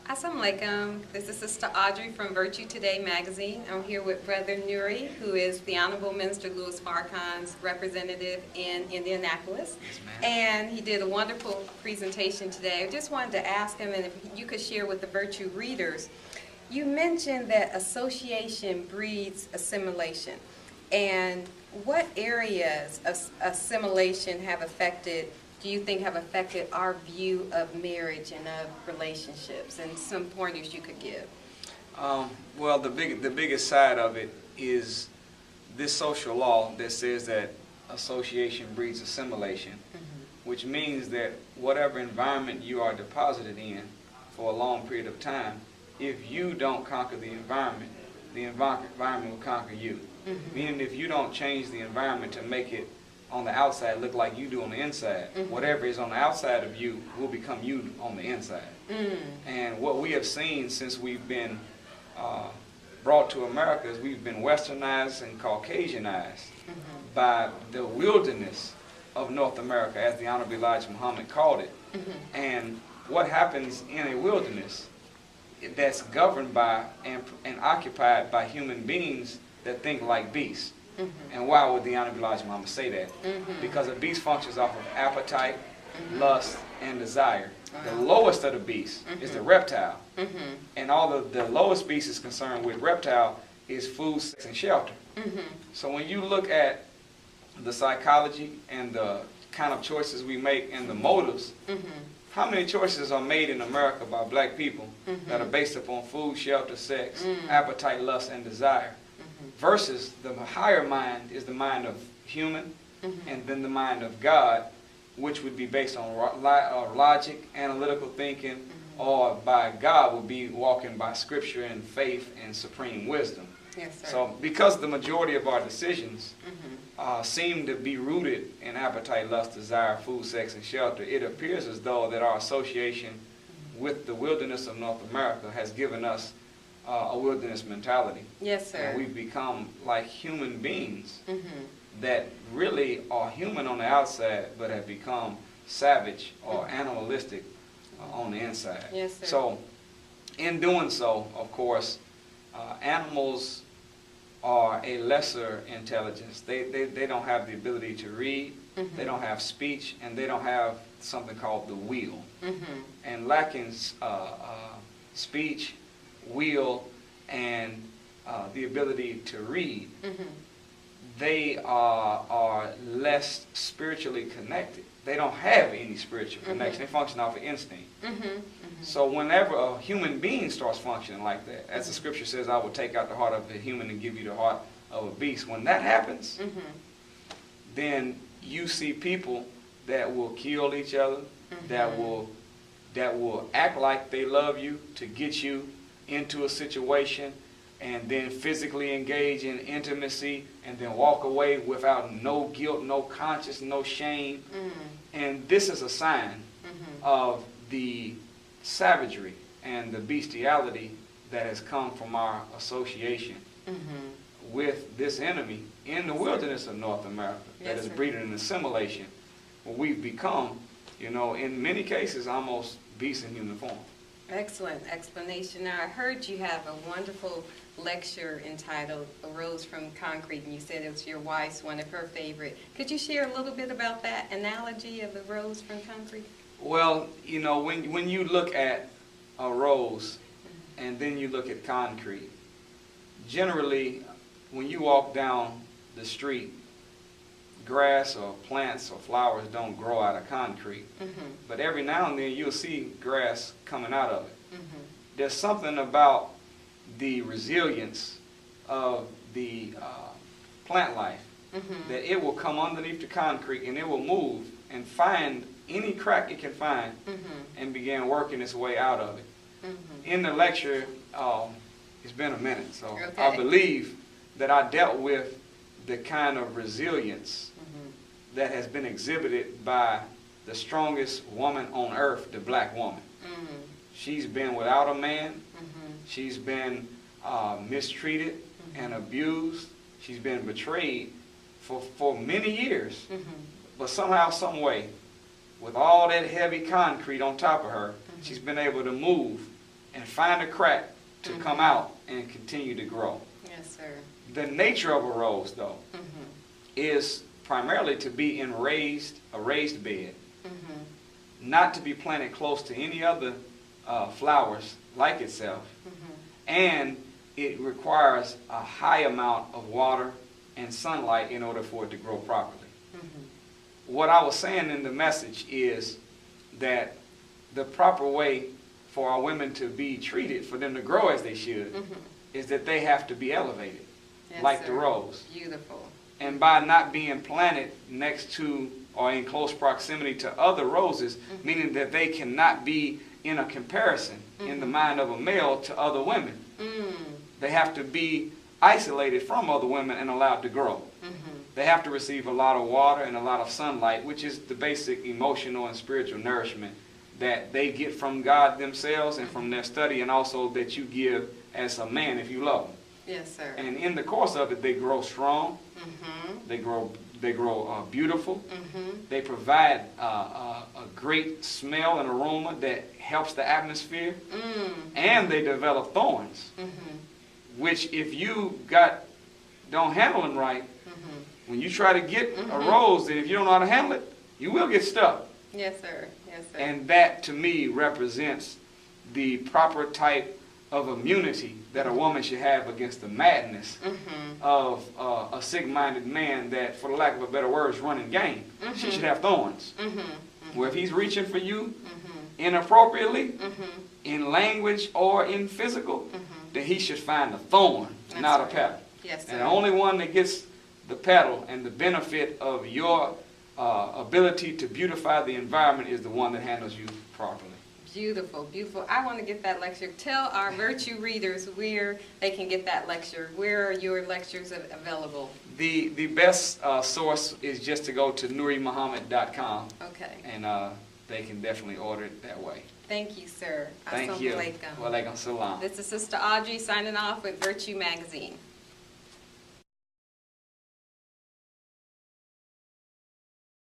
Assalamu alaikum. This is Sister Audrey from Virtue Today magazine. I'm here with Brother Nuri, who is the Honorable Minister Louis Farrakhan's representative in Indianapolis. Yes, ma'am. And he did a wonderful presentation today. I just wanted to ask him, and if you could share with the Virtue readers, you mentioned that association breeds assimilation. And what areas of assimilation do you think have affected our view of marriage and of relationships, and some pointers you could give? Well, the biggest side of it is this social law that says that association breeds assimilation, which means that whatever environment you are deposited in for a long period of time, if you don't conquer the environment will conquer you. Meaning if you don't change the environment to make it on the outside look like you do on the inside, whatever is on the outside of you will become you on the inside. And what we have seen since we've been brought to America is we've been westernized and Caucasianized by the wilderness of North America, as the Honorable Elijah Muhammad called it. And what happens in a wilderness that's governed by and occupied by human beings that think like beasts. And why would the Honorable Elijah Muhammad say that? Because a beast functions off of appetite, lust, and desire. The lowest of the beasts is the reptile. And all of the lowest beast is concerned with reptile is food, sex, and shelter. So when you look at the psychology and the kind of choices we make and the motives, how many choices are made in America by black people that are based upon food, shelter, sex, appetite, lust, and desire? Versus the higher mind is the mind of human, and then the mind of God, which would be based on logic, analytical thinking, or by God would be walking by scripture and faith and supreme wisdom. Yes, sir. So because the majority of our decisions seem to be rooted in appetite, lust, desire, food, sex, and shelter, it appears as though that our association with the wilderness of North America has given us a wilderness mentality. Yes, sir. And we've become like human beings that really are human on the outside, but have become savage or animalistic on the inside. Yes, sir. So, in doing so, of course, animals are a lesser intelligence. They don't have the ability to read, they don't have speech, and they don't have something called the will. And lacking speech, will, and the ability to read, they are less spiritually connected. They don't have any spiritual connection. They function off of instinct. So whenever a human being starts functioning like that, as the scripture says, I will take out the heart of a human and give you the heart of a beast. When that happens, then you see people that will kill each other, that will act like they love you to get you into a situation, and then physically engage in intimacy, and then walk away without no guilt, no conscience, no shame. And this is a sign of the savagery and the bestiality that has come from our association with this enemy in the wilderness of North America that is breeding an assimilation, where we've become, in many cases, almost beasts in human form. Excellent explanation. Now, I heard you have a wonderful lecture entitled A Rose from Concrete, and you said it was your wife's, one of her favorite. Could you share a little bit about that analogy of the rose from concrete? Well, when you look at a rose and then you look at concrete, generally when you walk down the street, grass or plants or flowers don't grow out of concrete. But every now and then you'll see grass coming out of it. There's something about the resilience of the plant life that it will come underneath the concrete and it will move and find any crack it can find and begin working its way out of it. In the lecture, it's been a minute, so I believe that I dealt with the kind of resilience that has been exhibited by the strongest woman on earth, the black woman. She's been without a man. She's been mistreated and abused. She's been betrayed for many years. But somehow, some way, with all that heavy concrete on top of her, she's been able to move and find a crack to come out and continue to grow. Yes, sir. The nature of a rose, though, is primarily to be in a raised bed, not to be planted close to any other flowers like itself, and it requires a high amount of water and sunlight in order for it to grow properly. What I was saying in the message is that the proper way for our women to be treated, for them to grow as they should, is that they have to be elevated, Yes, like sir. the rose. Beautiful. And by not being planted next to or in close proximity to other roses, meaning that they cannot be in a comparison in the mind of a male to other women. They have to be isolated from other women and allowed to grow. They have to receive a lot of water and a lot of sunlight, which is the basic emotional and spiritual nourishment that they get from God themselves and from their study, and also that you give as a man if you love them. Yes, sir. And in the course of it, they grow strong. They grow beautiful. They provide a great smell and aroma that helps the atmosphere. And they develop thorns, which if you don't handle them right, when you try to get a rose, and if you don't know how to handle it, you will get stuck. Yes, sir. Yes, sir. And that, to me, represents the proper type of immunity that a woman should have against the madness of a sick-minded man that, for the lack of a better word, is running game. She should have thorns. Where if he's reaching for you inappropriately, in language or in physical, then he should find a thorn, not a petal. Yes, sir. And the only one that gets the petal and the benefit of your ability to beautify the environment is the one that handles you properly. Beautiful, beautiful. I want to get that lecture. Tell our virtue readers where they can get that lecture. Where are your lectures available? The best source is just to go to NuriMuhammad.com. Okay. And they can definitely order it that way. Thank you, sir. Thank you. Assalamu alaikum. Wa alaikum salam. This is Sister Audrey signing off with Virtue Magazine.